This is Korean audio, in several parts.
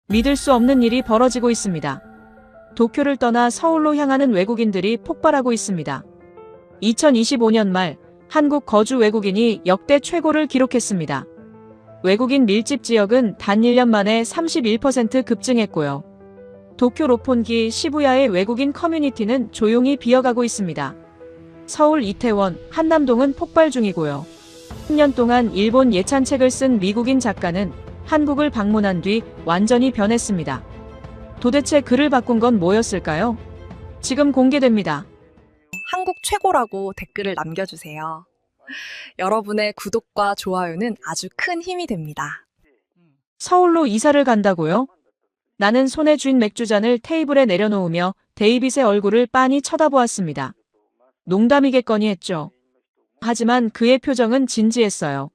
믿을 수 없는 일이 벌어지고 있습니다. 도쿄를 떠나 서울로 향하는 외국인들이 폭발하고 있습니다. 2025년 말 한국 거주 외국인이 역대 최고를 기록했습니다. 외국인 밀집 지역은 단 1년 만에 31% 급증했고요. 도쿄 로폰기 시부야의 외국인 커뮤니티는 조용히 비어가고 있습니다. 서울 이태원, 한남동은 폭발 중이고요. 10년 동안 일본 예찬책을 쓴 미국인 작가는 한국을 방문한 뒤 완전히 변했습니다. 도대체 그를 바꾼 건 뭐였을까요? 지금 공개됩니다. 한국 최고라고 댓글을 남겨주세요. 여러분의 구독과 좋아요는 아주 큰 힘이 됩니다. 서울로 이사를 간다고요? 나는 손에 쥔 맥주잔을 테이블에 내려놓으며 데이빗의 얼굴을 빤히 쳐다보았습니다. 농담이겠거니 했죠. 하지만 그의 표정은 진지했어요.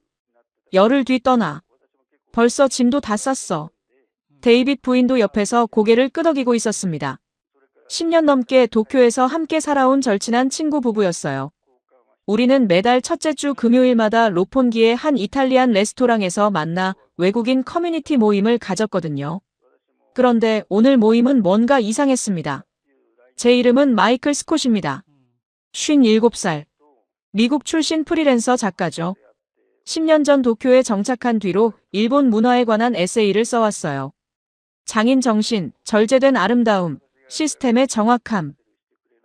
열흘 뒤 떠나. 벌써 짐도 다 쌌어. 데이빗 부인도 옆에서 고개를 끄덕이고 있었습니다. 10년 넘게 도쿄에서 함께 살아온 절친한 친구 부부였어요. 우리는 매달 첫째 주 금요일마다 로폰기의 한 이탈리안 레스토랑에서 만나 외국인 커뮤니티 모임을 가졌거든요. 그런데 오늘 모임은 뭔가 이상했습니다. 제 이름은 마이클 스콧입니다. 57살. 미국 출신 프리랜서 작가죠. 10년 전 도쿄에 정착한 뒤로 일본 문화에 관한 에세이를 써왔어요. 장인 정신, 절제된 아름다움, 시스템의 정확함.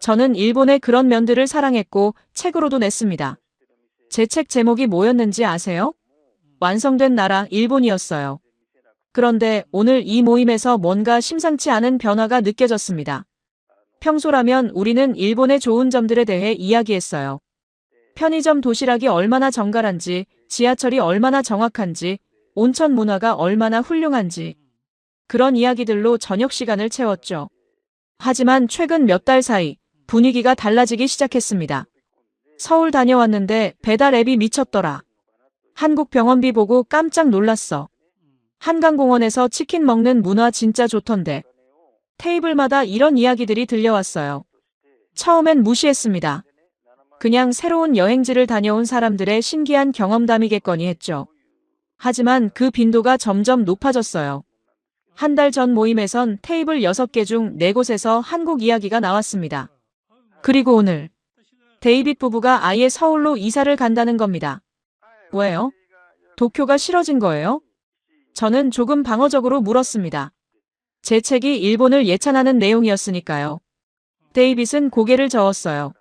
저는 일본의 그런 면들을 사랑했고 책으로도 냈습니다. 제 책 제목이 뭐였는지 아세요? 완성된 나라 일본이었어요. 그런데 오늘 이 모임에서 뭔가 심상치 않은 변화가 느껴졌습니다. 평소라면 우리는 일본의 좋은 점들에 대해 이야기했어요. 편의점 도시락이 얼마나 정갈한지, 지하철이 얼마나 정확한지, 온천 문화가 얼마나 훌륭한지. 그런 이야기들로 저녁 시간을 채웠죠. 하지만 최근 몇 달 사이 분위기가 달라지기 시작했습니다. 서울 다녀왔는데 배달 앱이 미쳤더라. 한국 병원비 보고 깜짝 놀랐어. 한강공원에서 치킨 먹는 문화 진짜 좋던데. 테이블마다 이런 이야기들이 들려왔어요. 처음엔 무시했습니다. 그냥 새로운 여행지를 다녀온 사람들의 신기한 경험담이겠거니 했죠. 하지만 그 빈도가 점점 높아졌어요. 한 달 전 모임에선 테이블 6개 중 4곳에서 한국 이야기가 나왔습니다. 그리고 오늘 데이빗 부부가 아예 서울로 이사를 간다는 겁니다. 왜요? 도쿄가 싫어진 거예요? 저는 조금 방어적으로 물었습니다. 제 책이 일본을 예찬하는 내용이었으니까요. 데이빗은 고개를 저었어요.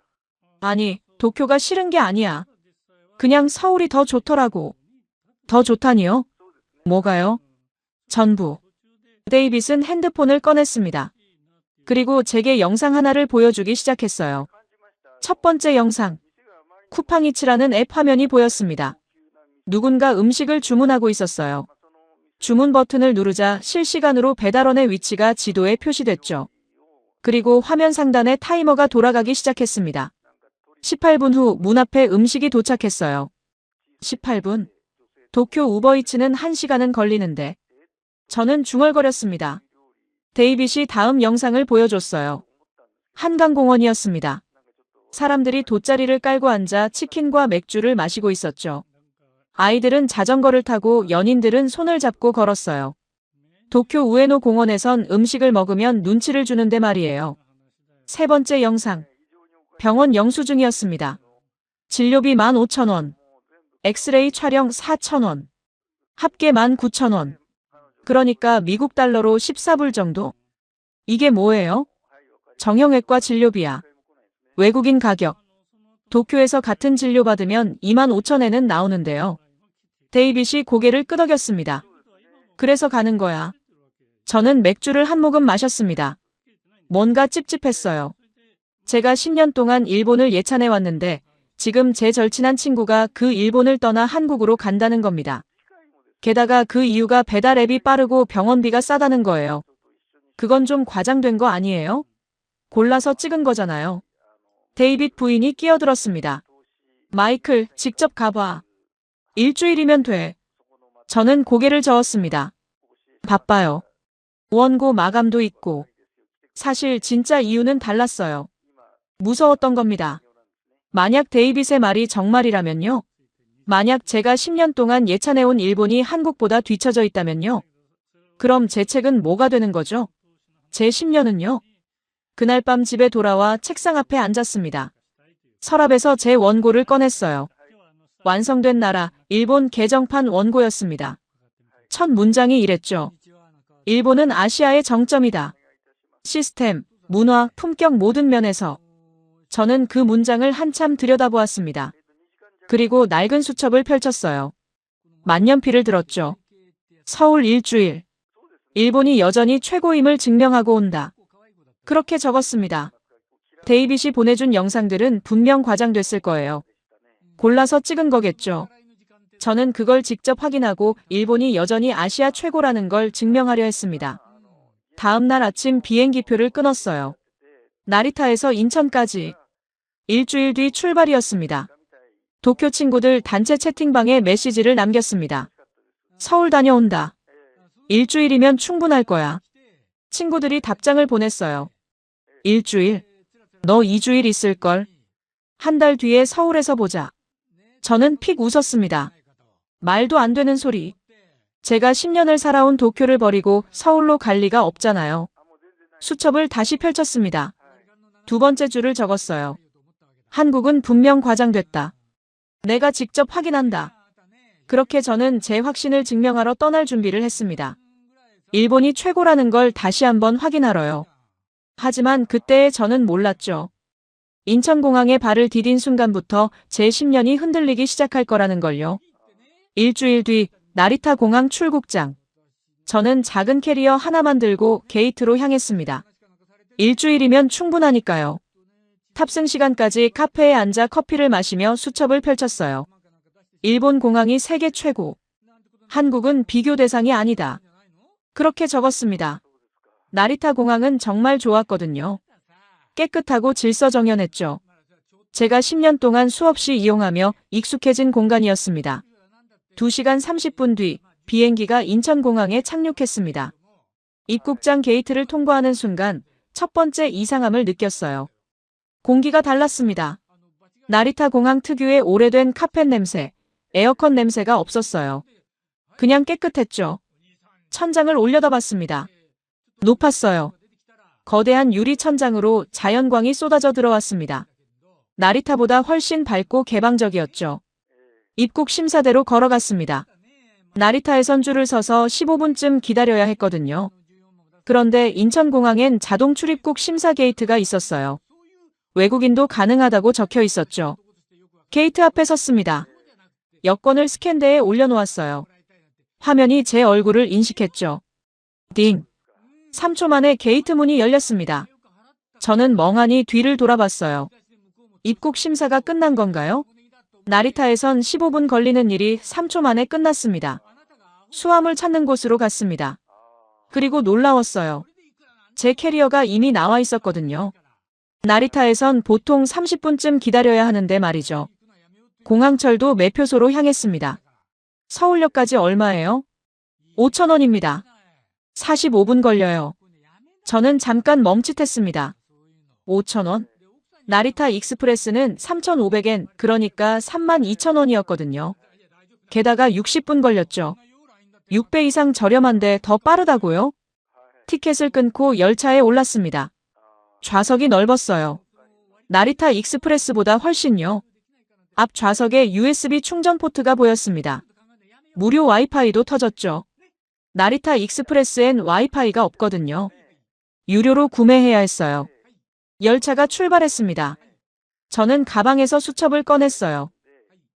아니, 도쿄가 싫은 게 아니야. 그냥 서울이 더 좋더라고. 더 좋다니요? 뭐가요? 전부. 데이빗은 핸드폰을 꺼냈습니다. 그리고 제게 영상 하나를 보여주기 시작했어요. 첫 번째 영상. 쿠팡이츠라는 앱 화면이 보였습니다. 누군가 음식을 주문하고 있었어요. 주문 버튼을 누르자 실시간으로 배달원의 위치가 지도에 표시됐죠. 그리고 화면 상단에 타이머가 돌아가기 시작했습니다. 18분 후 문 앞에 음식이 도착했어요. 18분? 도쿄 우버이츠는 1시간은 걸리는데. 저는 중얼거렸습니다. 데이빗이 다음 영상을 보여줬어요. 한강공원이었습니다. 사람들이 돗자리를 깔고 앉아 치킨과 맥주를 마시고 있었죠. 아이들은 자전거를 타고 연인들은 손을 잡고 걸었어요. 도쿄 우에노 공원에선 음식을 먹으면 눈치를 주는데 말이에요. 세 번째 영상. 병원 영수증이었습니다. 진료비 15,000원. 엑스레이 촬영 4,000원. 합계 19,000원. 그러니까 미국 달러로 14불 정도? 이게 뭐예요? 정형외과 진료비야. 외국인 가격. 도쿄에서 같은 진료 받으면 25,000엔은 나오는데요. 데이빗이 고개를 끄덕였습니다. 그래서 가는 거야. 저는 맥주를 한 모금 마셨습니다. 뭔가 찝찝했어요. 제가 10년 동안 일본을 예찬해 왔는데 지금 제 절친한 친구가 그 일본을 떠나 한국으로 간다는 겁니다. 게다가 그 이유가 배달 앱이 빠르고 병원비가 싸다는 거예요. 그건 좀 과장된 거 아니에요? 골라서 찍은 거잖아요. 데이빗 부인이 끼어들었습니다. 마이클, 직접 가봐. 일주일이면 돼. 저는 고개를 저었습니다. 바빠요. 원고 마감도 있고. 사실 진짜 이유는 달랐어요. 무서웠던 겁니다. 만약 데이빗의 말이 정말이라면요? 만약 제가 10년 동안 예찬해온 일본이 한국보다 뒤처져 있다면요? 그럼 제 책은 뭐가 되는 거죠? 제 10년은요? 그날 밤 집에 돌아와 책상 앞에 앉았습니다. 서랍에서 제 원고를 꺼냈어요. 완성된 나라, 일본 개정판 원고였습니다. 첫 문장이 이랬죠. 일본은 아시아의 정점이다. 시스템, 문화, 품격 모든 면에서. 저는 그 문장을 한참 들여다보았습니다. 그리고 낡은 수첩을 펼쳤어요. 만년필을 들었죠. 서울 일주일. 일본이 여전히 최고임을 증명하고 온다. 그렇게 적었습니다. 데이빗이 보내준 영상들은 분명 과장됐을 거예요. 골라서 찍은 거겠죠. 저는 그걸 직접 확인하고 일본이 여전히 아시아 최고라는 걸 증명하려 했습니다. 다음 날 아침 비행기표를 끊었어요. 나리타에서 인천까지. 일주일 뒤 출발이었습니다. 도쿄 친구들 단체 채팅방에 메시지를 남겼습니다. 서울 다녀온다. 일주일이면 충분할 거야. 친구들이 답장을 보냈어요. 일주일? 너 2주일 있을걸? 한 달 뒤에 서울에서 보자. 저는 픽 웃었습니다. 말도 안 되는 소리. 제가 10년을 살아온 도쿄를 버리고 서울로 갈 리가 없잖아요. 수첩을 다시 펼쳤습니다. 두 번째 줄을 적었어요. 한국은 분명 과장됐다. 내가 직접 확인한다. 그렇게 저는 제 확신을 증명하러 떠날 준비를 했습니다. 일본이 최고라는 걸 다시 한번 확인하러요. 하지만 그때의 저는 몰랐죠. 인천공항에 발을 디딘 순간부터 제 10년이 흔들리기 시작할 거라는 걸요. 일주일 뒤 나리타 공항 출국장. 저는 작은 캐리어 하나만 들고 게이트로 향했습니다. 일주일이면 충분하니까요. 탑승 시간까지 카페에 앉아 커피를 마시며 수첩을 펼쳤어요. 일본 공항이 세계 최고. 한국은 비교 대상이 아니다. 그렇게 적었습니다. 나리타 공항은 정말 좋았거든요. 깨끗하고 질서정연했죠. 제가 10년 동안 수없이 이용하며 익숙해진 공간이었습니다. 2시간 30분 뒤 비행기가 인천공항에 착륙했습니다. 입국장 게이트를 통과하는 순간 첫 번째 이상함을 느꼈어요. 공기가 달랐습니다. 나리타 공항 특유의 오래된 카펫 냄새, 에어컨 냄새가 없었어요. 그냥 깨끗했죠. 천장을 올려다봤습니다. 높았어요. 거대한 유리 천장으로 자연광이 쏟아져 들어왔습니다. 나리타보다 훨씬 밝고 개방적이었죠. 입국 심사대로 걸어갔습니다. 나리타에선 줄을 서서 15분쯤 기다려야 했거든요. 그런데 인천공항엔 자동 출입국 심사 게이트가 있었어요. 외국인도 가능하다고 적혀 있었죠. 게이트 앞에 섰습니다. 여권을 스캔대에 올려놓았어요. 화면이 제 얼굴을 인식했죠. 띵. 3초 만에 게이트 문이 열렸습니다. 저는 멍하니 뒤를 돌아봤어요. 입국 심사가 끝난 건가요? 나리타에선 15분 걸리는 일이 3초 만에 끝났습니다. 수화물 찾는 곳으로 갔습니다. 그리고 놀라웠어요. 제 캐리어가 이미 나와 있었거든요. 나리타에선 보통 30분쯤 기다려야 하는데 말이죠. 공항철도 매표소로 향했습니다. 서울역까지 얼마예요? 5,000원입니다. 45분 걸려요. 저는 잠깐 멈칫했습니다. 5,000원? 나리타 익스프레스는 3,500엔, 그러니까 32,000원이었거든요. 게다가 60분 걸렸죠. 6배 이상 저렴한데 더 빠르다고요? 티켓을 끊고 열차에 올랐습니다. 좌석이 넓었어요. 나리타 익스프레스보다 훨씬요. 앞 좌석에 USB 충전 포트가 보였습니다. 무료 와이파이도 터졌죠. 나리타 익스프레스엔 와이파이가 없거든요. 유료로 구매해야 했어요. 열차가 출발했습니다. 저는 가방에서 수첩을 꺼냈어요.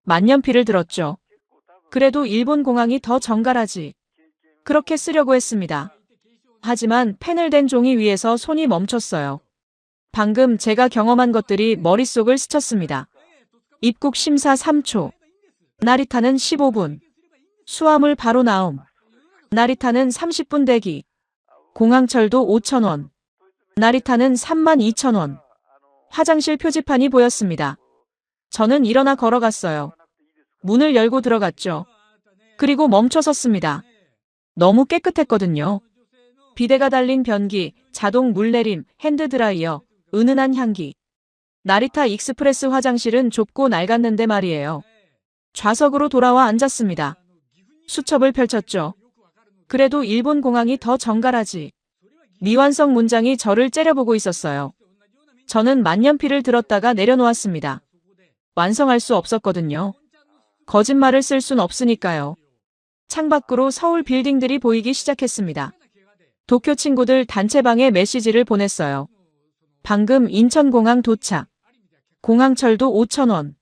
만년필을 들었죠. 그래도 일본 공항이 더 정갈하지. 그렇게 쓰려고 했습니다. 하지만 펜을 댄 종이 위에서 손이 멈췄어요. 방금 제가 경험한 것들이 머릿속을 스쳤습니다. 입국 심사 3초. 나리타는 15분. 수화물 바로 나옴. 나리타는 30분 대기. 공항철도 5,000원. 나리타는 32,000원. 화장실 표지판이 보였습니다. 저는 일어나 걸어갔어요. 문을 열고 들어갔죠. 그리고 멈춰 섰습니다. 너무 깨끗했거든요. 비데가 달린 변기, 자동 물내림, 핸드드라이어, 은은한 향기. 나리타 익스프레스 화장실은 좁고 낡았는데 말이에요. 좌석으로 돌아와 앉았습니다. 수첩을 펼쳤죠. 그래도 일본 공항이 더 정갈하지. 미완성 문장이 저를 째려보고 있었어요. 저는 만년필을 들었다가 내려놓았습니다. 완성할 수 없었거든요. 거짓말을 쓸 순 없으니까요. 창밖으로 서울 빌딩들이 보이기 시작했습니다. 도쿄 친구들 단체방에 메시지를 보냈어요. 방금 인천공항 도착. 공항철도 5,000원.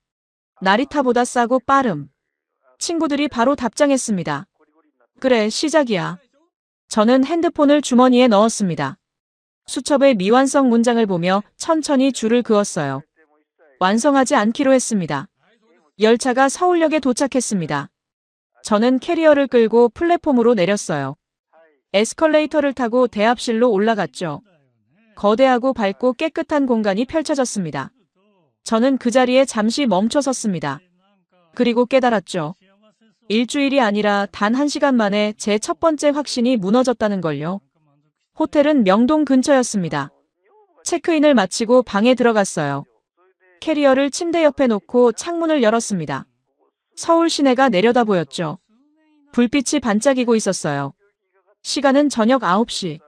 나리타보다 싸고 빠름. 친구들이 바로 답장했습니다. 그래, 시작이야. 저는 핸드폰을 주머니에 넣었습니다. 수첩의 미완성 문장을 보며 천천히 줄을 그었어요. 완성하지 않기로 했습니다. 열차가 서울역에 도착했습니다. 저는 캐리어를 끌고 플랫폼으로 내렸어요. 에스컬레이터를 타고 대합실로 올라갔죠. 거대하고 밝고 깨끗한 공간이 펼쳐졌습니다. 저는 그 자리에 잠시 멈춰 섰습니다. 그리고 깨달았죠. 일주일이 아니라 단 1시간 만에 제 첫 번째 확신이 무너졌다는 걸요. 호텔은 명동 근처였습니다. 체크인을 마치고 방에 들어갔어요. 캐리어를 침대 옆에 놓고 창문을 열었습니다. 서울 시내가 내려다 보였죠. 불빛이 반짝이고 있었어요. 시간은 저녁 9시.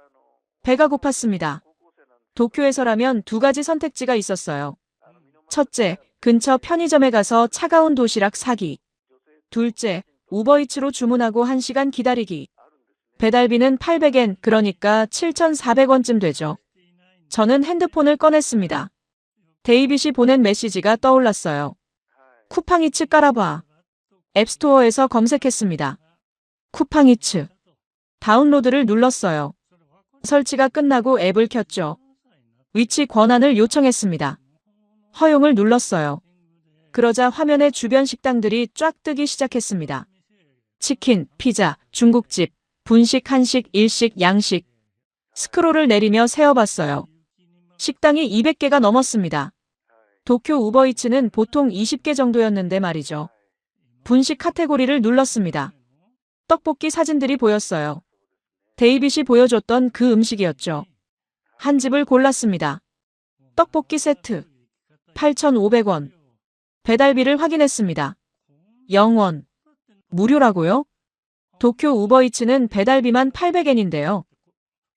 배가 고팠습니다. 도쿄에서라면 2가지 선택지가 있었어요. 첫째, 근처 편의점에 가서 차가운 도시락 사기. 둘째, 우버이츠로 주문하고 1시간 기다리기. 배달비는 800엔, 그러니까 7,400원쯤 되죠. 저는 핸드폰을 꺼냈습니다. 데이빗이 보낸 메시지가 떠올랐어요. 쿠팡이츠 깔아봐. 앱스토어에서 검색했습니다. 쿠팡이츠. 다운로드를 눌렀어요. 설치가 끝나고 앱을 켰죠. 위치 권한을 요청했습니다. 허용을 눌렀어요. 그러자 화면에 주변 식당들이 쫙 뜨기 시작했습니다. 치킨, 피자, 중국집, 분식, 한식, 일식, 양식. 스크롤을 내리며 세어봤어요. 식당이 200개가 넘었습니다. 도쿄 우버이츠는 보통 20개 정도였는데 말이죠. 분식 카테고리를 눌렀습니다. 떡볶이 사진들이 보였어요. 데이빗이 보여줬던 그 음식이었죠. 한 집을 골랐습니다. 떡볶이 세트. 8,500원. 배달비를 확인했습니다. 0원. 무료라고요? 도쿄 우버이츠는 배달비만 800엔인데요.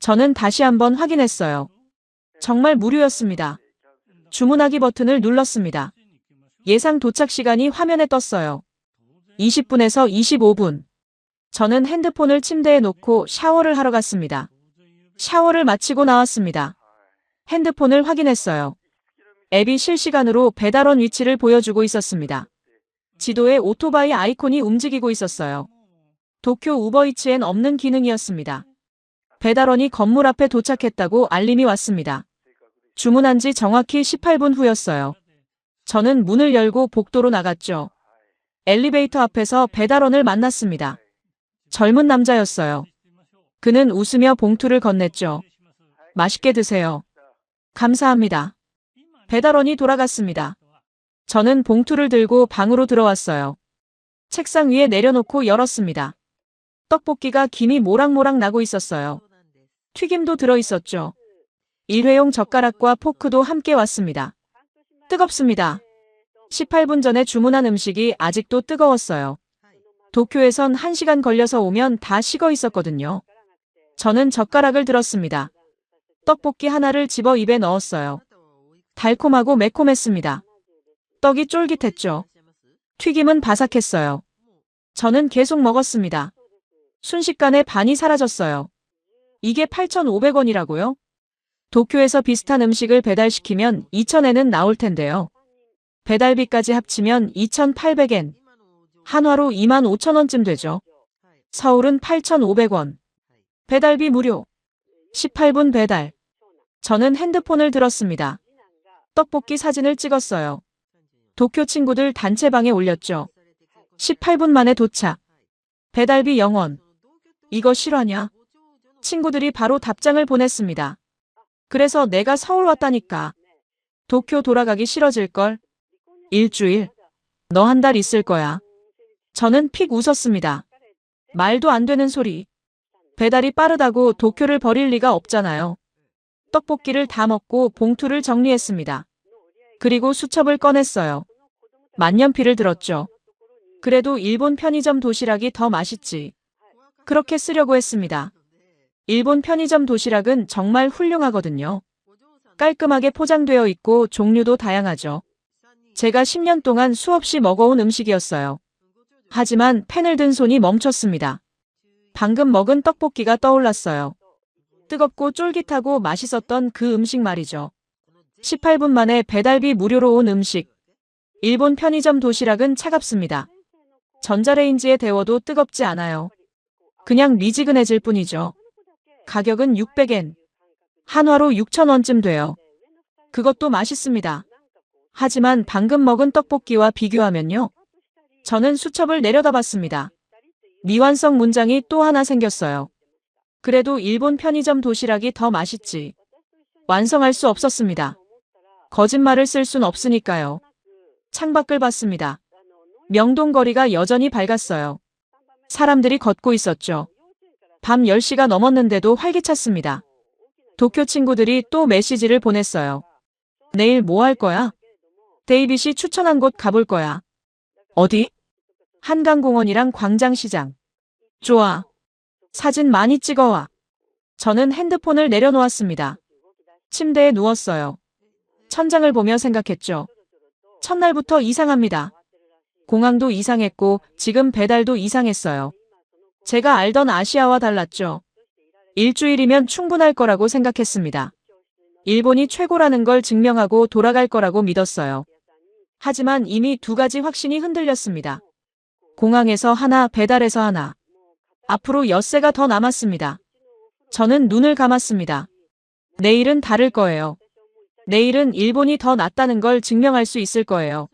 저는 다시 한번 확인했어요. 정말 무료였습니다. 주문하기 버튼을 눌렀습니다. 예상 도착 시간이 화면에 떴어요. 20분에서 25분. 저는 핸드폰을 침대에 놓고 샤워를 하러 갔습니다. 샤워를 마치고 나왔습니다. 핸드폰을 확인했어요. 앱이 실시간으로 배달원 위치를 보여주고 있었습니다. 지도에 오토바이 아이콘이 움직이고 있었어요. 도쿄 우버이츠엔 없는 기능이었습니다. 배달원이 건물 앞에 도착했다고 알림이 왔습니다. 주문한 지 정확히 18분 후였어요. 저는 문을 열고 복도로 나갔죠. 엘리베이터 앞에서 배달원을 만났습니다. 젊은 남자였어요. 그는 웃으며 봉투를 건넸죠. 맛있게 드세요. 감사합니다. 배달원이 돌아갔습니다. 저는 봉투를 들고 방으로 들어왔어요. 책상 위에 내려놓고 열었습니다. 떡볶이가 김이 모락모락 나고 있었어요. 튀김도 들어있었죠. 일회용 젓가락과 포크도 함께 왔습니다. 뜨겁습니다. 18분 전에 주문한 음식이 아직도 뜨거웠어요. 도쿄에선 1시간 걸려서 오면 다 식어 있었거든요. 저는 젓가락을 들었습니다. 떡볶이 하나를 집어 입에 넣었어요. 달콤하고 매콤했습니다. 떡이 쫄깃했죠. 튀김은 바삭했어요. 저는 계속 먹었습니다. 순식간에 반이 사라졌어요. 이게 8,500원이라고요? 도쿄에서 비슷한 음식을 배달시키면 2,000엔은 나올 텐데요. 배달비까지 합치면 2,800엔. 한화로 25,000원쯤 되죠. 서울은 8,500원. 배달비 무료. 18분 배달. 저는 핸드폰을 들었습니다. 떡볶이 사진을 찍었어요. 도쿄 친구들 단체방에 올렸죠. 18분 만에 도착. 배달비 0원. 이거 실화냐? 친구들이 바로 답장을 보냈습니다. 그래서 내가 서울 왔다니까. 도쿄 돌아가기 싫어질걸? 일주일. 너 한 달 있을 거야. 저는 픽 웃었습니다. 말도 안 되는 소리. 배달이 빠르다고 도쿄를 버릴 리가 없잖아요. 떡볶이를 다 먹고 봉투를 정리했습니다. 그리고 수첩을 꺼냈어요. 만년필을 들었죠. 그래도 일본 편의점 도시락이 더 맛있지. 그렇게 쓰려고 했습니다. 일본 편의점 도시락은 정말 훌륭하거든요. 깔끔하게 포장되어 있고 종류도 다양하죠. 제가 10년 동안 수없이 먹어온 음식이었어요. 하지만 펜을 든 손이 멈췄습니다. 방금 먹은 떡볶이가 떠올랐어요. 뜨겁고 쫄깃하고 맛있었던 그 음식 말이죠. 18분 만에 배달비 무료로 온 음식. 일본 편의점 도시락은 차갑습니다. 전자레인지에 데워도 뜨겁지 않아요. 그냥 미지근해질 뿐이죠. 가격은 600엔. 한화로 6,000원쯤 돼요. 그것도 맛있습니다. 하지만 방금 먹은 떡볶이와 비교하면요. 저는 수첩을 내려다봤습니다. 미완성 문장이 또 하나 생겼어요. 그래도 일본 편의점 도시락이 더 맛있지. 완성할 수 없었습니다. 거짓말을 쓸 순 없으니까요. 창밖을 봤습니다. 명동거리가 여전히 밝았어요. 사람들이 걷고 있었죠. 밤 10시가 넘었는데도 활기찼습니다. 도쿄 친구들이 또 메시지를 보냈어요. 내일 뭐 할 거야? 데이빗이 추천한 곳 가볼 거야. 어디? 한강공원이랑 광장시장. 좋아. 사진 많이 찍어와. 저는 핸드폰을 내려놓았습니다. 침대에 누웠어요. 천장을 보며 생각했죠. 첫날부터 이상합니다. 공항도 이상했고 지금 배달도 이상했어요. 제가 알던 아시아와 달랐죠. 일주일이면 충분할 거라고 생각했습니다. 일본이 최고라는 걸 증명하고 돌아갈 거라고 믿었어요. 하지만 이미 두 가지 확신이 흔들렸습니다. 공항에서 하나, 배달에서 하나. 앞으로 엿새가 더 남았습니다. 저는 눈을 감았습니다. 내일은 다를 거예요. 내일은 일본이 더 낫다는 걸 증명할 수 있을 거예요.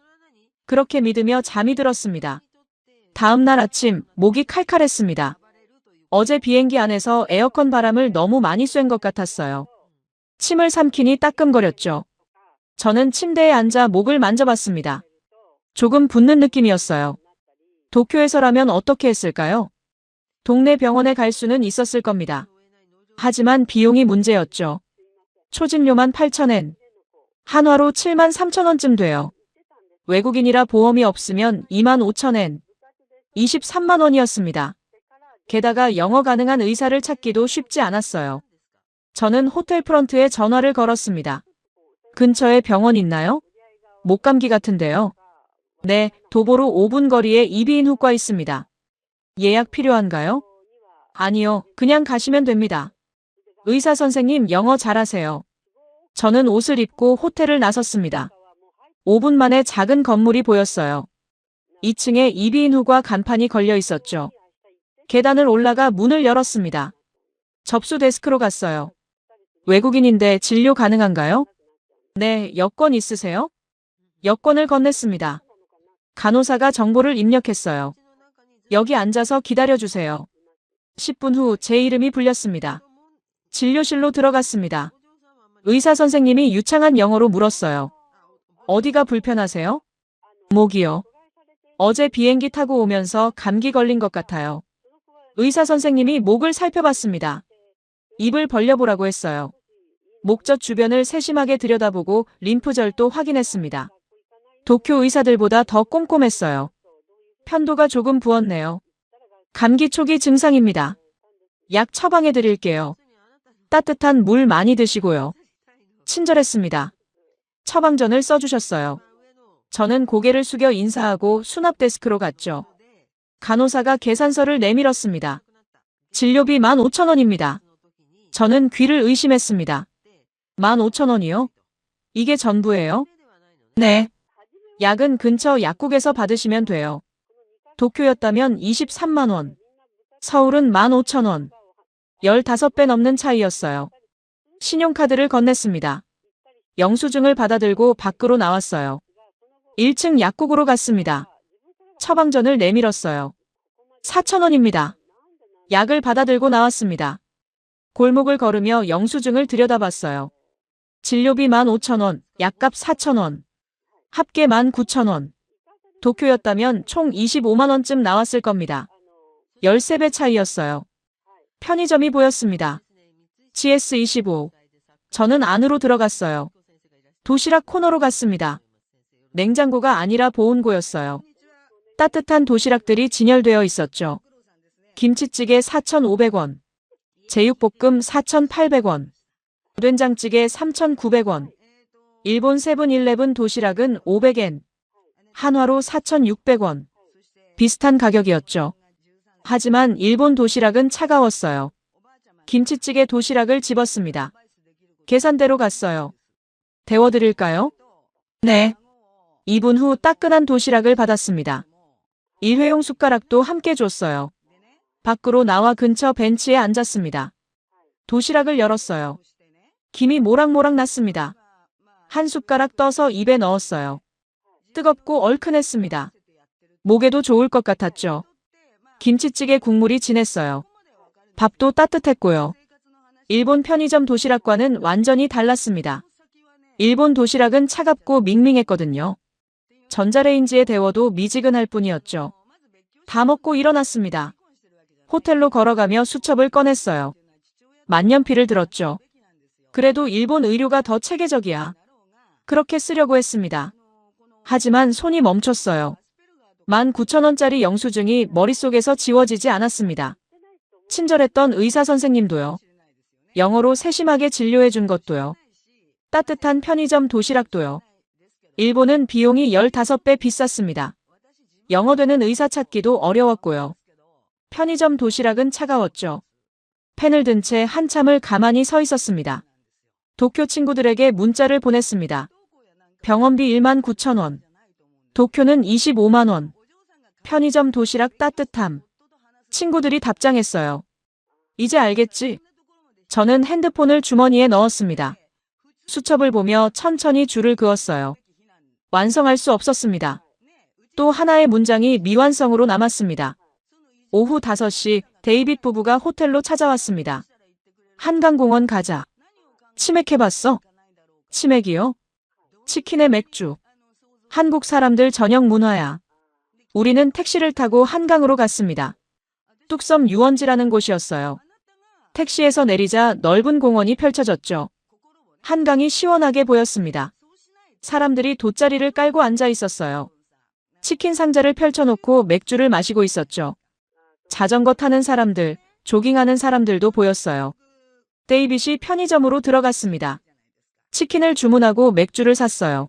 그렇게 믿으며 잠이 들었습니다. 다음 날 아침, 목이 칼칼했습니다. 어제 비행기 안에서 에어컨 바람을 너무 많이 쐰 것 같았어요. 침을 삼키니 따끔거렸죠. 저는 침대에 앉아 목을 만져봤습니다. 조금 붓는 느낌이었어요. 도쿄에서라면 어떻게 했을까요? 동네 병원에 갈 수는 있었을 겁니다. 하지만 비용이 문제였죠. 초진료만 8,000엔. 한화로 73,000원쯤 돼요. 외국인이라 보험이 없으면 25,000엔. 23만 원이었습니다. 게다가 영어 가능한 의사를 찾기도 쉽지 않았어요. 저는 호텔 프런트에 전화를 걸었습니다. 근처에 병원 있나요? 목감기 같은데요. 네, 도보로 5분 거리에 이비인후과 있습니다. 예약 필요한가요? 아니요, 그냥 가시면 됩니다. 의사 선생님 영어 잘하세요. 저는 옷을 입고 호텔을 나섰습니다. 5분 만에 작은 건물이 보였어요. 2층에 이비인후과 간판이 걸려 있었죠. 계단을 올라가 문을 열었습니다. 접수 데스크로 갔어요. 외국인인데 진료 가능한가요? 네, 여권 있으세요? 여권을 건넸습니다. 간호사가 정보를 입력했어요. 여기 앉아서 기다려주세요. 10분 후 제 이름이 불렸습니다. 진료실로 들어갔습니다. 의사 선생님이 유창한 영어로 물었어요. 어디가 불편하세요? 목이요. 어제 비행기 타고 오면서 감기 걸린 것 같아요. 의사 선생님이 목을 살펴봤습니다. 입을 벌려보라고 했어요. 목젖 주변을 세심하게 들여다보고 림프절도 확인했습니다. 도쿄 의사들보다 더 꼼꼼했어요. 편도가 조금 부었네요. 감기 초기 증상입니다. 약 처방해 드릴게요. 따뜻한 물 많이 드시고요. 친절했습니다. 처방전을 써주셨어요. 저는 고개를 숙여 인사하고 수납 데스크로 갔죠. 간호사가 계산서를 내밀었습니다. 진료비 15,000원입니다. 저는 귀를 의심했습니다. 15,000원이요? 이게 전부예요? 네. 약은 근처 약국에서 받으시면 돼요. 도쿄였다면 23만 원. 서울은 15,000원. 15배 넘는 차이였어요. 신용카드를 건넸습니다. 영수증을 받아들고 밖으로 나왔어요. 1층 약국으로 갔습니다. 처방전을 내밀었어요. 4,000원입니다. 약을 받아들고 나왔습니다. 골목을 걸으며 영수증을 들여다봤어요. 진료비 15,000원, 약값 4,000원. 합계 19,000원. 도쿄였다면 총 25만 원쯤 나왔을 겁니다. 13배 차이였어요. 편의점이 보였습니다. GS25. 저는 안으로 들어갔어요. 도시락 코너로 갔습니다. 냉장고가 아니라 보온고였어요. 따뜻한 도시락들이 진열되어 있었죠. 김치찌개 4,500원. 제육볶음 4,800원. 된장찌개 3,900원. 일본 세븐일레븐 도시락은 500엔. 한화로 4,600원. 비슷한 가격이었죠. 하지만 일본 도시락은 차가웠어요. 김치찌개 도시락을 집었습니다. 계산대로 갔어요. 데워드릴까요? 네. 2분 후 따끈한 도시락을 받았습니다. 일회용 숟가락도 함께 줬어요. 밖으로 나와 근처 벤치에 앉았습니다. 도시락을 열었어요. 김이 모락모락 났습니다. 한 숟가락 떠서 입에 넣었어요. 뜨겁고 얼큰했습니다. 목에도 좋을 것 같았죠. 김치찌개 국물이 진했어요. 밥도 따뜻했고요. 일본 편의점 도시락과는 완전히 달랐습니다. 일본 도시락은 차갑고 밍밍했거든요. 전자레인지에 데워도 미지근할 뿐이었죠. 다 먹고 일어났습니다. 호텔로 걸어가며 수첩을 꺼냈어요. 만년필을 들었죠. 그래도 일본 의료가 더 체계적이야. 그렇게 쓰려고 했습니다. 하지만 손이 멈췄어요. 19,000원짜리 영수증이 머릿속에서 지워지지 않았습니다. 친절했던 의사 선생님도요. 영어로 세심하게 진료해 준 것도요. 따뜻한 편의점 도시락도요. 일본은 비용이 15배 비쌌습니다. 영어 되는 의사 찾기도 어려웠고요. 편의점 도시락은 차가웠죠. 펜을 든 채 한참을 가만히 서 있었습니다. 도쿄 친구들에게 문자를 보냈습니다. 병원비 19,000원. 도쿄는 25만 원. 편의점 도시락 따뜻함. 친구들이 답장했어요. 이제 알겠지? 저는 핸드폰을 주머니에 넣었습니다. 수첩을 보며 천천히 줄을 그었어요. 완성할 수 없었습니다. 또 하나의 문장이 미완성으로 남았습니다. 오후 5시 데이빗 부부가 호텔로 찾아왔습니다. 한강공원 가자. 치맥해봤어? 치맥이요? 치킨에 맥주. 한국 사람들 저녁 문화야. 우리는 택시를 타고 한강으로 갔습니다. 뚝섬 유원지라는 곳이었어요. 택시에서 내리자 넓은 공원이 펼쳐졌죠. 한강이 시원하게 보였습니다. 사람들이 돗자리를 깔고 앉아 있었어요. 치킨 상자를 펼쳐놓고 맥주를 마시고 있었죠. 자전거 타는 사람들, 조깅하는 사람들도 보였어요. 데이빗이 편의점으로 들어갔습니다. 치킨을 주문하고 맥주를 샀어요.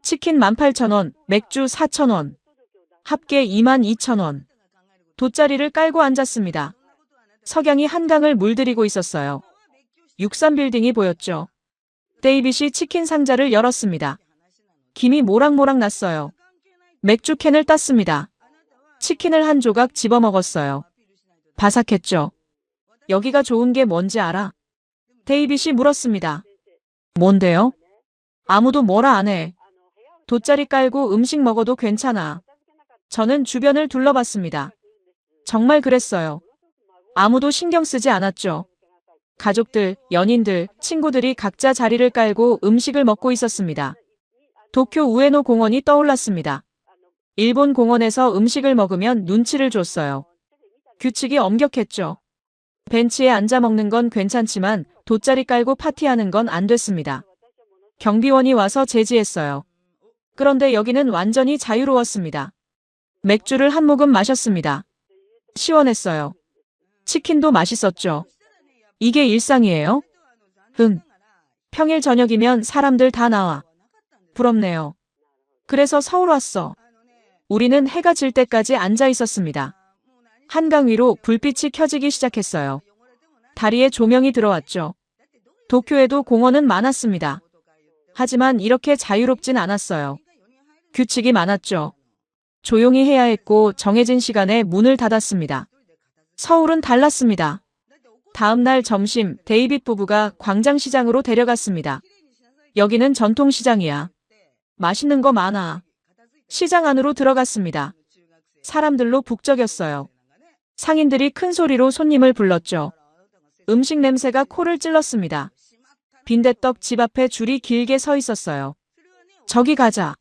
치킨 18,000원, 맥주 4,000원. 합계 22,000원. 돗자리를 깔고 앉았습니다. 석양이 한강을 물들이고 있었어요. 63빌딩이 보였죠. 데이빗이 치킨 상자를 열었습니다. 김이 모락모락 났어요. 맥주 캔을 땄습니다. 치킨을 한 조각 집어먹었어요. 바삭했죠. 여기가 좋은 게 뭔지 알아? 데이빗이 물었습니다. 뭔데요? 아무도 뭐라 안 해. 돗자리 깔고 음식 먹어도 괜찮아. 저는 주변을 둘러봤습니다. 정말 그랬어요. 아무도 신경 쓰지 않았죠. 가족들, 연인들, 친구들이 각자 자리를 깔고 음식을 먹고 있었습니다. 도쿄 우에노 공원이 떠올랐습니다. 일본 공원에서 음식을 먹으면 눈치를 줬어요. 규칙이 엄격했죠. 벤치에 앉아 먹는 건 괜찮지만 돗자리 깔고 파티하는 건 안 됐습니다. 경비원이 와서 제지했어요. 그런데 여기는 완전히 자유로웠습니다. 맥주를 한 모금 마셨습니다. 시원했어요. 치킨도 맛있었죠. 이게 일상이에요? 응. 평일 저녁이면 사람들 다 나와. 부럽네요. 그래서 서울 왔어. 우리는 해가 질 때까지 앉아 있었습니다. 한강 위로 불빛이 켜지기 시작했어요. 다리에 조명이 들어왔죠. 도쿄에도 공원은 많았습니다. 하지만 이렇게 자유롭진 않았어요. 규칙이 많았죠. 조용히 해야 했고 정해진 시간에 문을 닫았습니다. 서울은 달랐습니다. 다음 날 점심 데이빗 부부가 광장시장으로 데려갔습니다. 여기는 전통시장이야. 맛있는 거 많아. 시장 안으로 들어갔습니다. 사람들로 북적였어요. 상인들이 큰 소리로 손님을 불렀죠. 음식 냄새가 코를 찔렀습니다. 빈대떡 집 앞에 줄이 길게 서 있었어요. 저기 가자.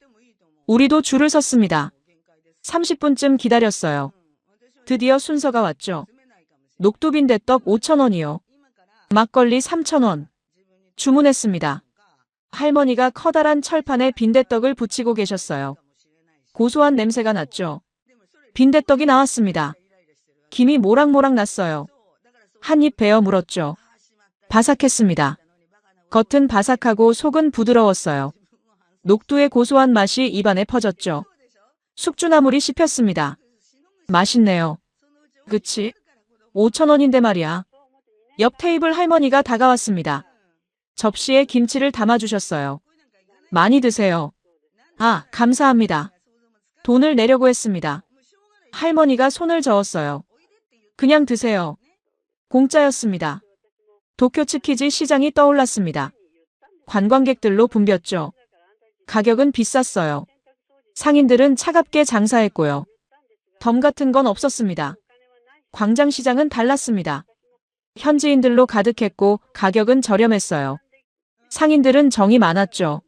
우리도 줄을 섰습니다. 30분쯤 기다렸어요. 드디어 순서가 왔죠. 녹두빈대떡 5,000원이요. 막걸리 3,000원. 주문했습니다. 할머니가 커다란 철판에 빈대떡을 붙이고 계셨어요. 고소한 냄새가 났죠. 빈대떡이 나왔습니다. 김이 모락모락 났어요. 한 입 베어 물었죠. 바삭했습니다. 겉은 바삭하고 속은 부드러웠어요. 녹두의 고소한 맛이 입안에 퍼졌죠. 숙주나물이 씹혔습니다. 맛있네요. 그치? 5,000원인데 말이야. 옆 테이블 할머니가 다가왔습니다. 접시에 김치를 담아주셨어요. 많이 드세요. 아, 감사합니다. 돈을 내려고 했습니다. 할머니가 손을 저었어요. 그냥 드세요. 공짜였습니다. 도쿄 츠키지 시장이 떠올랐습니다. 관광객들로 붐볐죠. 가격은 비쌌어요. 상인들은 차갑게 장사했고요. 덤 같은 건 없었습니다. 광장시장은 달랐습니다. 현지인들로 가득했고 가격은 저렴했어요. 상인들은 정이 많았죠.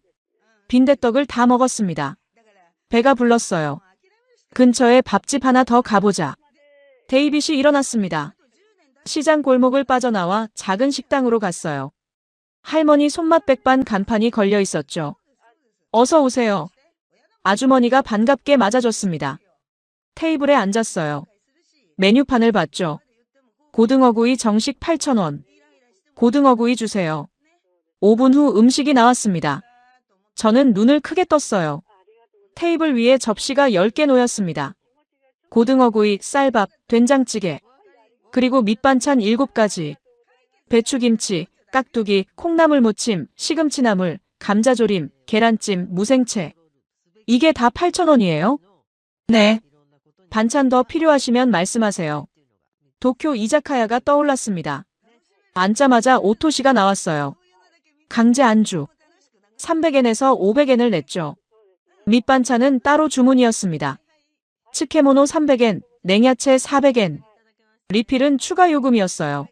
빈대떡을 다 먹었습니다. 배가 불렀어요. 근처에 밥집 하나 더 가보자. 데이빗이 일어났습니다. 시장 골목을 빠져나와 작은 식당으로 갔어요. 할머니 손맛 백반 간판이 걸려 있었죠. 어서 오세요. 아주머니가 반갑게 맞아줬습니다. 테이블에 앉았어요. 메뉴판을 봤죠. 고등어구이 정식 8,000원. 고등어구이 주세요. 5분 후 음식이 나왔습니다. 저는 눈을 크게 떴어요. 테이블 위에 접시가 10개 놓였습니다. 고등어구이, 쌀밥, 된장찌개, 그리고 밑반찬 7가지. 배추김치, 깍두기, 콩나물 무침, 시금치나물, 감자조림, 계란찜, 무생채. 이게 다 8,000원이에요? 네. 반찬 더 필요하시면 말씀하세요. 도쿄 이자카야가 떠올랐습니다. 앉자마자 오토시가 나왔어요. 강제 안주. 300엔에서 500엔을 냈죠. 밑반찬은 따로 주문이었습니다. 츠케모노 300엔, 냉야채 400엔. 리필은 추가 요금이었어요.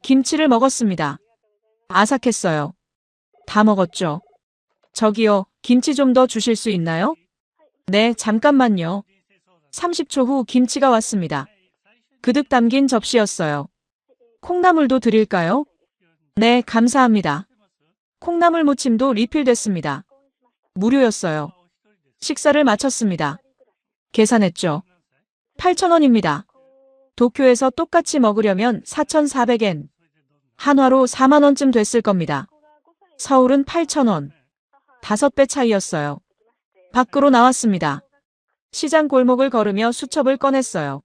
김치를 먹었습니다. 아삭했어요. 다 먹었죠. 저기요, 김치 좀 더 주실 수 있나요? 네, 잠깐만요. 30초 후 김치가 왔습니다. 그득 담긴 접시였어요. 콩나물도 드릴까요? 네, 감사합니다. 콩나물 무침도 리필됐습니다. 무료였어요. 식사를 마쳤습니다. 계산했죠. 8,000원입니다. 도쿄에서 똑같이 먹으려면 4,400엔. 한화로 4만 원쯤 됐을 겁니다. 서울은 8,000원. 5배 차이였어요. 밖으로 나왔습니다. 시장 골목을 걸으며 수첩을 꺼냈어요.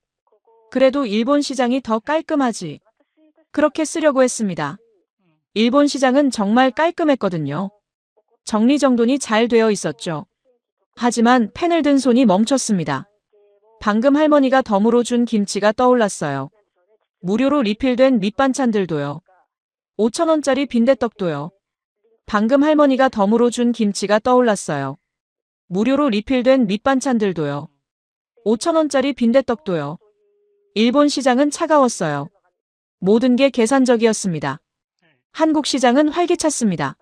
그래도 일본 시장이 더 깔끔하지. 그렇게 쓰려고 했습니다. 일본 시장은 정말 깔끔했거든요. 정리정돈이 잘 되어 있었죠. 하지만 펜을 든 손이 멈췄습니다. 방금 할머니가 덤으로 준 김치가 떠올랐어요. 무료로 리필된 밑반찬들도요. 5,000원짜리 빈대떡도요. 방금 할머니가 덤으로 준 김치가 떠올랐어요. 무료로 리필된 밑반찬들도요. 5,000원짜리 빈대떡도요. 일본 시장은 차가웠어요. 모든 게 계산적이었습니다. 한국 시장은 활기찼습니다.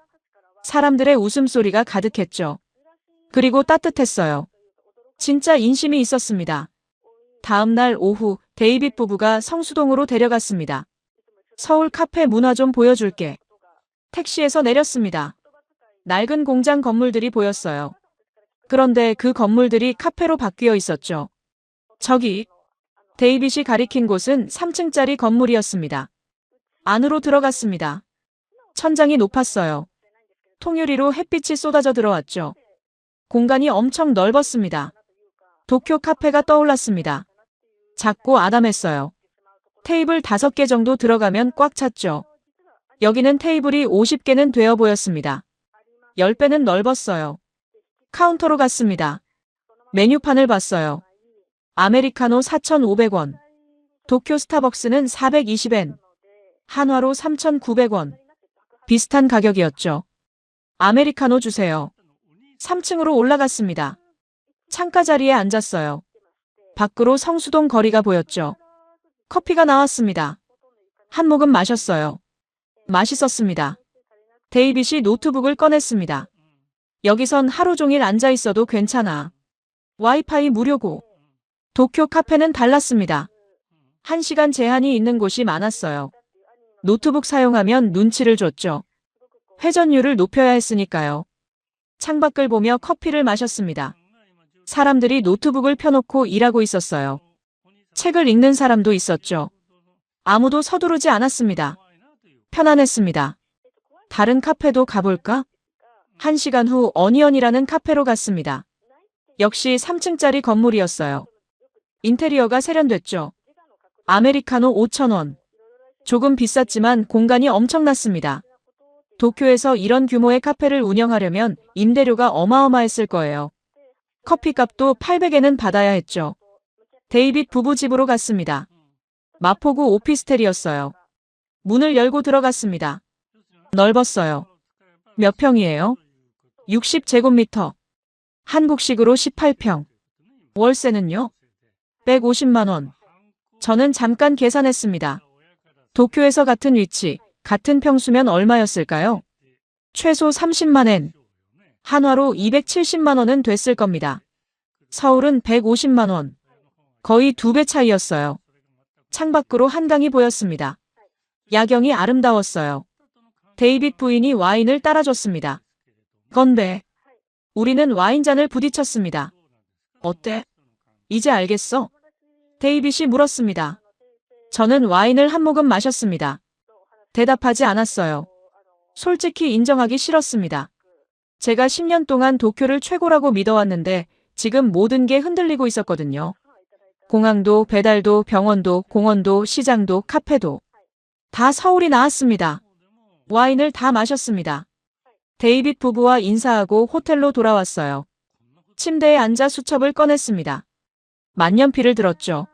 사람들의 웃음소리가 가득했죠. 그리고 따뜻했어요. 진짜 인심이 있었습니다. 다음 날 오후 데이빗 부부가 성수동으로 데려갔습니다. 서울 카페 문화 좀 보여줄게. 택시에서 내렸습니다. 낡은 공장 건물들이 보였어요. 그런데 그 건물들이 카페로 바뀌어 있었죠. 저기, 데이빗이 가리킨 곳은 3층짜리 건물이었습니다. 안으로 들어갔습니다. 천장이 높았어요. 통유리로 햇빛이 쏟아져 들어왔죠. 공간이 엄청 넓었습니다. 도쿄 카페가 떠올랐습니다. 작고 아담했어요. 테이블 5개 정도 들어가면 꽉 찼죠. 여기는 테이블이 50개는 되어 보였습니다. 10배는 넓었어요. 카운터로 갔습니다. 메뉴판을 봤어요. 아메리카노 4,500원. 도쿄 스타벅스는 420엔. 한화로 3,900원. 비슷한 가격이었죠. 아메리카노 주세요. 3층으로 올라갔습니다. 창가 자리에 앉았어요. 밖으로 성수동 거리가 보였죠. 커피가 나왔습니다. 한 모금 마셨어요. 맛있었습니다. 데이빗이 노트북을 꺼냈습니다. 여기선 하루 종일 앉아 있어도 괜찮아. 와이파이 무료고. 도쿄 카페는 달랐습니다. 1시간 제한이 있는 곳이 많았어요. 노트북 사용하면 눈치를 줬죠. 회전율을 높여야 했으니까요. 창밖을 보며 커피를 마셨습니다. 사람들이 노트북을 펴놓고 일하고 있었어요. 책을 읽는 사람도 있었죠. 아무도 서두르지 않았습니다. 편안했습니다. 다른 카페도 가볼까? 1시간 후 어니언이라는 카페로 갔습니다. 역시 3층짜리 건물이었어요. 인테리어가 세련됐죠. 아메리카노 5,000원. 조금 비쌌지만 공간이 엄청났습니다. 도쿄에서 이런 규모의 카페를 운영하려면 임대료가 어마어마했을 거예요. 커피값도 800엔은 받아야 했죠. 데이빗 부부 집으로 갔습니다. 마포구 오피스텔이었어요. 문을 열고 들어갔습니다. 넓었어요. 몇 평이에요? 60제곱미터. 한국식으로 18평. 월세는요? 150만 원. 저는 잠깐 계산했습니다. 도쿄에서 같은 위치, 같은 평수면 얼마였을까요? 최소 30만 엔. 한화로 270만 원은 됐을 겁니다. 서울은 150만 원. 거의 2배 차이였어요. 창밖으로 한강이 보였습니다. 야경이 아름다웠어요. 데이빗 부인이 와인을 따라줬습니다. 건배. 우리는 와인잔을 부딪혔습니다. 어때? 이제 알겠어? 데이빗이 물었습니다. 저는 와인을 한 모금 마셨습니다. 대답하지 않았어요. 솔직히 인정하기 싫었습니다. 제가 10년 동안 도쿄를 최고라고 믿어왔는데 지금 모든 게 흔들리고 있었거든요. 공항도, 배달도, 병원도, 공원도, 시장도, 카페도. 다 서울이 나왔습니다. 와인을 다 마셨습니다. 데이빗 부부와 인사하고 호텔로 돌아왔어요. 침대에 앉아 수첩을 꺼냈습니다. 만년필을 들었죠.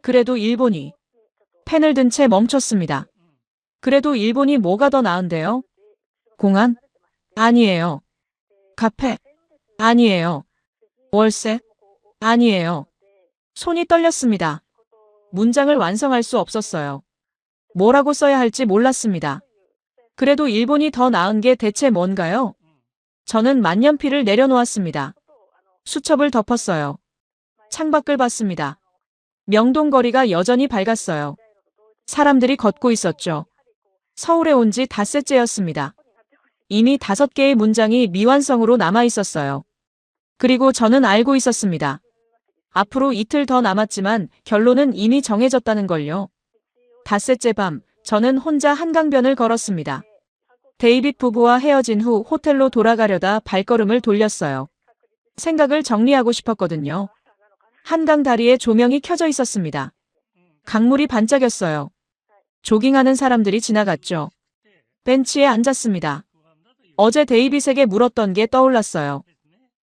그래도 일본이. 펜을 든 채 멈췄습니다. 그래도 일본이 뭐가 더 나은데요? 공안? 아니에요. 카페? 아니에요. 월세? 아니에요. 손이 떨렸습니다. 문장을 완성할 수 없었어요. 뭐라고 써야 할지 몰랐습니다. 그래도 일본이 더 나은 게 대체 뭔가요? 저는 만년필을 내려놓았습니다. 수첩을 덮었어요. 창밖을 봤습니다. 명동거리가 여전히 밝았어요. 사람들이 걷고 있었죠. 서울에 온 지 닷새째였습니다. 이미 5개의 문장이 미완성으로 남아 있었어요. 그리고 저는 알고 있었습니다. 앞으로 이틀 더 남았지만 결론은 이미 정해졌다는 걸요. 닷새째 밤, 저는 혼자 한강변을 걸었습니다. 데이빗 부부와 헤어진 후 호텔로 돌아가려다 발걸음을 돌렸어요. 생각을 정리하고 싶었거든요. 한강 다리에 조명이 켜져 있었습니다. 강물이 반짝였어요. 조깅하는 사람들이 지나갔죠. 벤치에 앉았습니다. 어제 데이빗에게 물었던 게 떠올랐어요.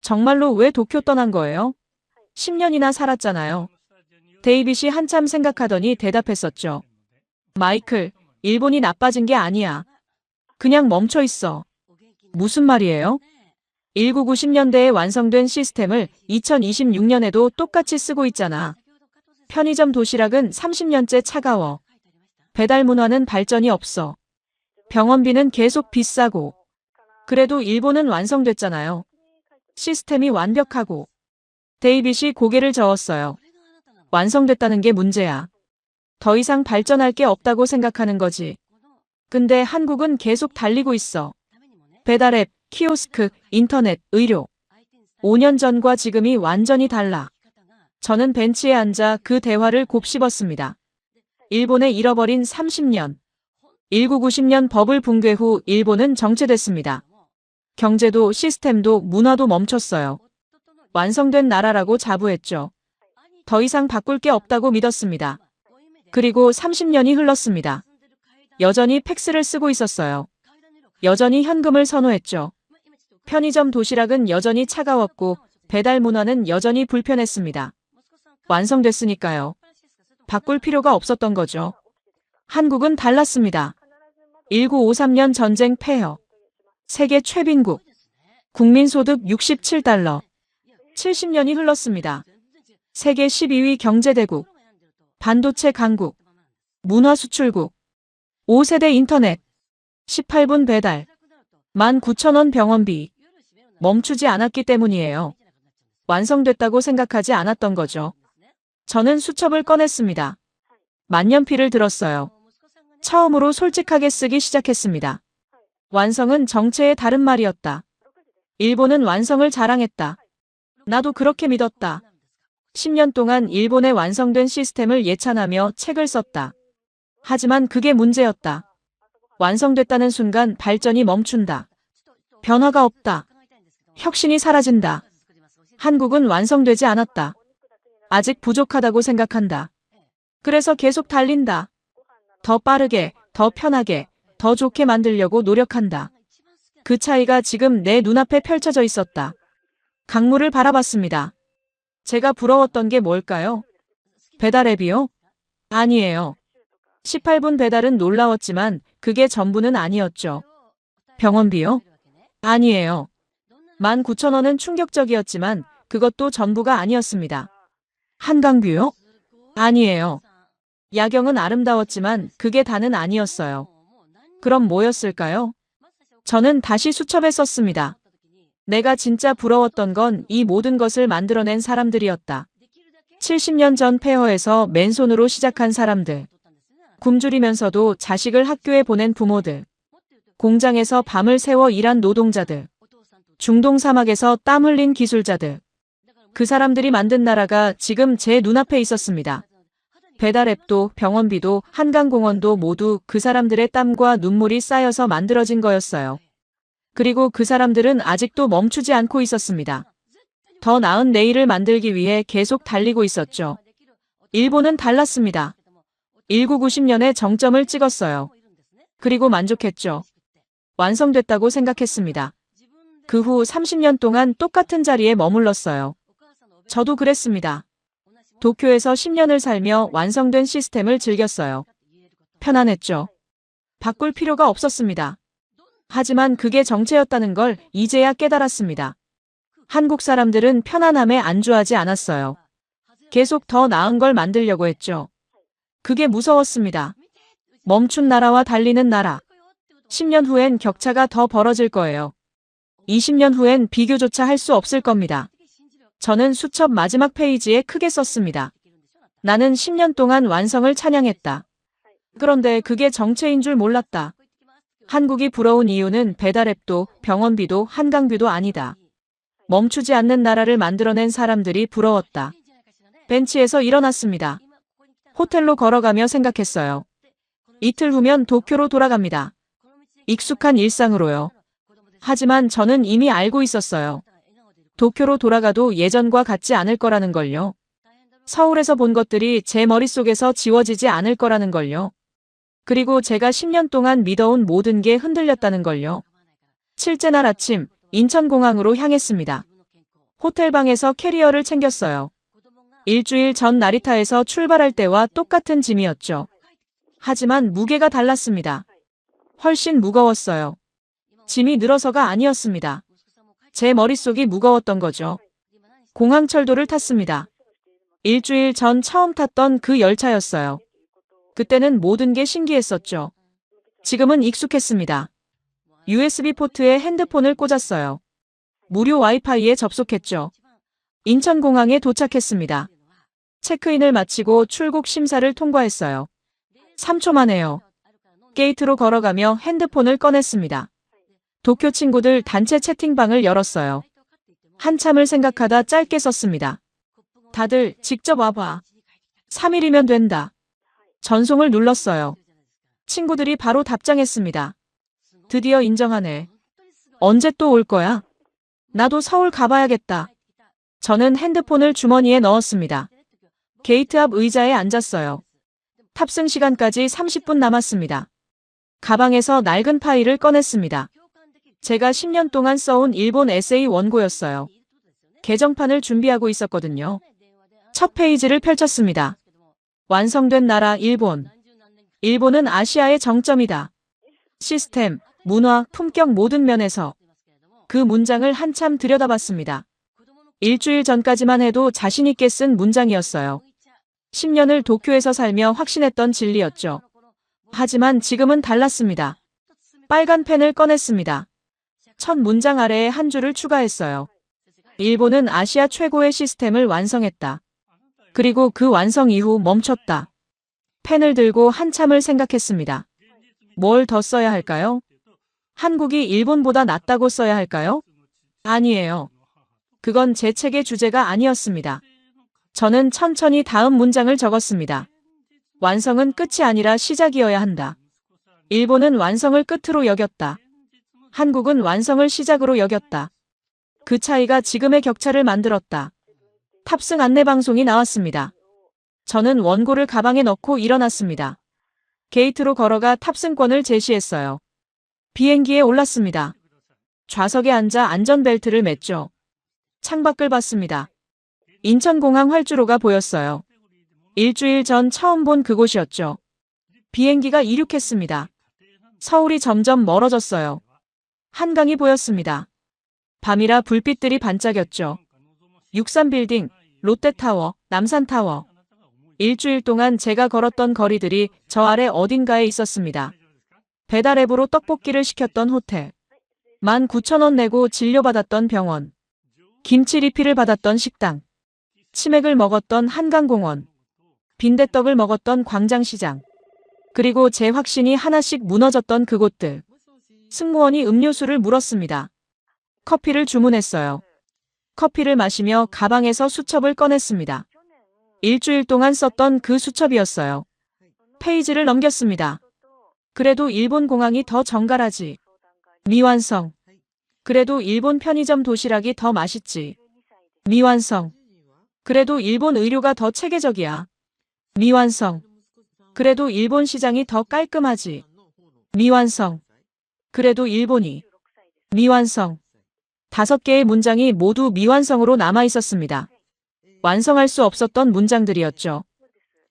정말로 왜 도쿄 떠난 거예요? 10년이나 살았잖아요. 데이빗이 한참 생각하더니 대답했었죠. 마이클, 일본이 나빠진 게 아니야. 그냥 멈춰 있어. 무슨 말이에요? 1990년대에 완성된 시스템을 2026년에도 똑같이 쓰고 있잖아. 편의점 도시락은 30년째 차가워. 배달 문화는 발전이 없어. 병원비는 계속 비싸고. 그래도 일본은 완성됐잖아요. 시스템이 완벽하고. 데이빗이 고개를 저었어요. 완성됐다는 게 문제야. 더 이상 발전할 게 없다고 생각하는 거지. 근데 한국은 계속 달리고 있어. 배달앱, 키오스크, 인터넷, 의료. 5년 전과 지금이 완전히 달라. 저는 벤치에 앉아 그 대화를 곱씹었습니다. 일본의 잃어버린 30년. 1990년 버블 붕괴 후 일본은 정체됐습니다. 경제도 시스템도 문화도 멈췄어요. 완성된 나라라고 자부했죠. 더 이상 바꿀 게 없다고 믿었습니다. 그리고 30년이 흘렀습니다. 여전히 팩스를 쓰고 있었어요. 여전히 현금을 선호했죠. 편의점 도시락은 여전히 차가웠고 배달 문화는 여전히 불편했습니다. 완성됐으니까요. 바꿀 필요가 없었던 거죠. 한국은 달랐습니다. 1953년 전쟁 폐허. 세계 최빈국. 국민소득 67달러. 70년이 흘렀습니다. 세계 12위 경제대국. 반도체 강국. 문화 수출국. 5세대 인터넷. 18분 배달. 19,000원 병원비. 멈추지 않았기 때문이에요. 완성됐다고 생각하지 않았던 거죠. 저는 수첩을 꺼냈습니다. 만년필을 들었어요. 처음으로 솔직하게 쓰기 시작했습니다. 완성은 정체의 다른 말이었다. 일본은 완성을 자랑했다. 나도 그렇게 믿었다. 10년 동안 일본의 완성된 시스템을 예찬하며 책을 썼다. 하지만 그게 문제였다. 완성됐다는 순간 발전이 멈춘다. 변화가 없다. 혁신이 사라진다. 한국은 완성되지 않았다. 아직 부족하다고 생각한다. 그래서 계속 달린다. 더 빠르게, 더 편하게, 더 좋게 만들려고 노력한다. 그 차이가 지금 내 눈앞에 펼쳐져 있었다. 강물을 바라봤습니다. 제가 부러웠던 게 뭘까요? 배달 앱이요? 아니에요. 18분 배달은 놀라웠지만 그게 전부는 아니었죠. 병원비요? 아니에요. 19,000원은 충격적이었지만 그것도 전부가 아니었습니다. 한강뷰요? 아니에요. 야경은 아름다웠지만 그게 다는 아니었어요. 그럼 뭐였을까요? 저는 다시 수첩에 썼습니다. 내가 진짜 부러웠던 건 이 모든 것을 만들어낸 사람들이었다. 70년 전 폐허에서 맨손으로 시작한 사람들. 굶주리면서도 자식을 학교에 보낸 부모들. 공장에서 밤을 새워 일한 노동자들. 중동 사막에서 땀 흘린 기술자들. 그 사람들이 만든 나라가 지금 제 눈앞에 있었습니다. 배달앱도 병원비도 한강공원도 모두 그 사람들의 땀과 눈물이 쌓여서 만들어진 거였어요. 그리고 그 사람들은 아직도 멈추지 않고 있었습니다. 더 나은 내일을 만들기 위해 계속 달리고 있었죠. 일본은 달랐습니다. 1990년에 정점을 찍었어요. 그리고 만족했죠. 완성됐다고 생각했습니다. 그 후 30년 동안 똑같은 자리에 머물렀어요. 저도 그랬습니다. 도쿄에서 10년을 살며 완성된 시스템을 즐겼어요. 편안했죠. 바꿀 필요가 없었습니다. 하지만 그게 정체였다는 걸 이제야 깨달았습니다. 한국 사람들은 편안함에 안주하지 않았어요. 계속 더 나은 걸 만들려고 했죠. 그게 무서웠습니다. 멈춘 나라와 달리는 나라. 10년 후엔 격차가 더 벌어질 거예요. 20년 후엔 비교조차 할 수 없을 겁니다. 저는 수첩 마지막 페이지에 크게 썼습니다. 나는 10년 동안 완성을 찬양했다. 그런데 그게 정체인 줄 몰랐다. 한국이 부러운 이유는 배달앱도 병원비도 한강뷰도 아니다. 멈추지 않는 나라를 만들어낸 사람들이 부러웠다. 벤치에서 일어났습니다. 호텔로 걸어가며 생각했어요. 이틀 후면 도쿄로 돌아갑니다. 익숙한 일상으로요. 하지만 저는 이미 알고 있었어요. 도쿄로 돌아가도 예전과 같지 않을 거라는 걸요. 서울에서 본 것들이 제 머릿속에서 지워지지 않을 거라는 걸요. 그리고 제가 10년 동안 믿어온 모든 게 흔들렸다는 걸요. 칠째 날 아침, 인천공항으로 향했습니다. 호텔방에서 캐리어를 챙겼어요. 일주일 전 나리타에서 출발할 때와 똑같은 짐이었죠. 하지만 무게가 달랐습니다. 훨씬 무거웠어요. 짐이 늘어서가 아니었습니다. 제 머릿속이 무거웠던 거죠. 공항철도를 탔습니다. 일주일 전 처음 탔던 그 열차였어요. 그때는 모든 게 신기했었죠. 지금은 익숙했습니다. USB 포트에 핸드폰을 꽂았어요. 무료 와이파이에 접속했죠. 인천공항에 도착했습니다. 체크인을 마치고 출국 심사를 통과했어요. 3초 만에요. 게이트로 걸어가며 핸드폰을 꺼냈습니다. 도쿄 친구들 단체 채팅방을 열었어요. 한참을 생각하다 짧게 썼습니다. 다들 직접 와봐. 3일이면 된다. 전송을 눌렀어요. 친구들이 바로 답장했습니다. 드디어 인정하네. 언제 또 올 거야? 나도 서울 가봐야겠다. 저는 핸드폰을 주머니에 넣었습니다. 게이트 앞 의자에 앉았어요. 탑승 시간까지 30분 남았습니다. 가방에서 낡은 파일을 꺼냈습니다. 제가 10년 동안 써온 일본 에세이 원고였어요. 개정판을 준비하고 있었거든요. 첫 페이지를 펼쳤습니다. 완성된 나라 일본. 일본은 아시아의 정점이다. 시스템, 문화, 품격 모든 면에서. 그 문장을 한참 들여다봤습니다. 일주일 전까지만 해도 자신 있게 쓴 문장이었어요. 10년을 도쿄에서 살며 확신했던 진리였죠. 하지만 지금은 달랐습니다. 빨간 펜을 꺼냈습니다. 첫 문장 아래에 한 줄을 추가했어요. 일본은 아시아 최고의 시스템을 완성했다. 그리고 그 완성 이후 멈췄다. 펜을 들고 한참을 생각했습니다. 뭘 더 써야 할까요? 한국이 일본보다 낫다고 써야 할까요? 아니에요. 그건 제 책의 주제가 아니었습니다. 저는 천천히 다음 문장을 적었습니다. 완성은 끝이 아니라 시작이어야 한다. 일본은 완성을 끝으로 여겼다. 한국은 완성을 시작으로 여겼다. 그 차이가 지금의 격차를 만들었다. 탑승 안내 방송이 나왔습니다. 저는 원고를 가방에 넣고 일어났습니다. 게이트로 걸어가 탑승권을 제시했어요. 비행기에 올랐습니다. 좌석에 앉아 안전벨트를 맸죠. 창밖을 봤습니다. 인천공항 활주로가 보였어요. 일주일 전 처음 본 그곳이었죠. 비행기가 이륙했습니다. 서울이 점점 멀어졌어요. 한강이 보였습니다. 밤이라 불빛들이 반짝였죠. 63빌딩, 롯데타워, 남산타워. 일주일 동안 제가 걸었던 거리들이 저 아래 어딘가에 있었습니다. 배달 앱으로 떡볶이를 시켰던 호텔. 19,000원 내고 진료받았던 병원. 김치 리필을 받았던 식당. 치맥을 먹었던 한강공원. 빈대떡을 먹었던 광장시장. 그리고 제 확신이 하나씩 무너졌던 그곳들. 승무원이 음료수를 물었습니다. 커피를 주문했어요. 커피를 마시며 가방에서 수첩을 꺼냈습니다. 일주일 동안 썼던 그 수첩이었어요. 페이지를 넘겼습니다. 그래도 일본 공항이 더 정갈하지. 미완성. 그래도 일본 편의점 도시락이 더 맛있지. 미완성. 그래도 일본 의료가 더 체계적이야. 미완성. 그래도 일본 시장이 더 깔끔하지. 미완성. 그래도 일본이. 미완성. 5개의 문장이 모두 미완성으로 남아 있었습니다. 완성할 수 없었던 문장들이었죠.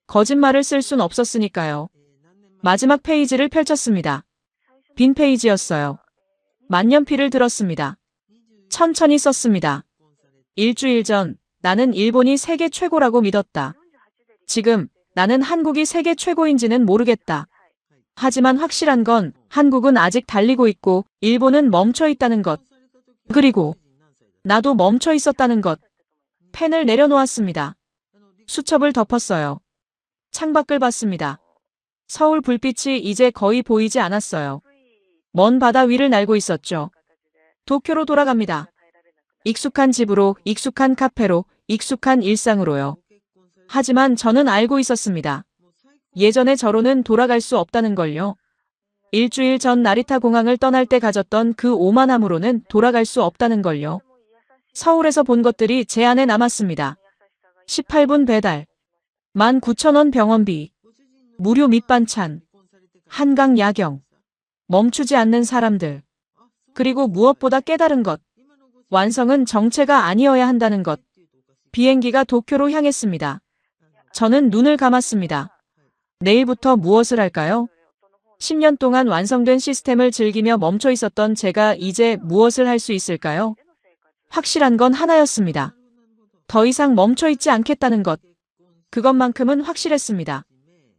거짓말을 쓸 순 없었으니까요. 마지막 페이지를 펼쳤습니다. 빈 페이지였어요. 만년필을 들었습니다. 천천히 썼습니다. 일주일 전 나는 일본이 세계 최고라고 믿었다. 지금 나는 한국이 세계 최고인지는 모르겠다. 하지만 확실한 건 한국은 아직 달리고 있고 일본은 멈춰 있다는 것. 그리고 나도 멈춰 있었다는 것. 펜을 내려놓았습니다. 수첩을 덮었어요. 창밖을 봤습니다. 서울 불빛이 이제 거의 보이지 않았어요. 먼 바다 위를 날고 있었죠. 도쿄로 돌아갑니다. 익숙한 집으로, 익숙한 카페로, 익숙한 일상으로요. 하지만 저는 알고 있었습니다. 예전의 저로는 돌아갈 수 없다는 걸요. 일주일 전 나리타 공항을 떠날 때 가졌던 그 오만함으로는 돌아갈 수 없다는 걸요. 서울에서 본 것들이 제 안에 남았습니다. 18분 배달, 19,000원 병원비, 무료 밑반찬, 한강 야경, 멈추지 않는 사람들, 그리고 무엇보다 깨달은 것, 완성은 정체가 아니어야 한다는 것. 비행기가 도쿄로 향했습니다. 저는 눈을 감았습니다. 내일부터 무엇을 할까요? 10년 동안 완성된 시스템을 즐기며 멈춰 있었던 제가 이제 무엇을 할 수 있을까요? 확실한 건 하나였습니다. 더 이상 멈춰 있지 않겠다는 것. 그것만큼은 확실했습니다.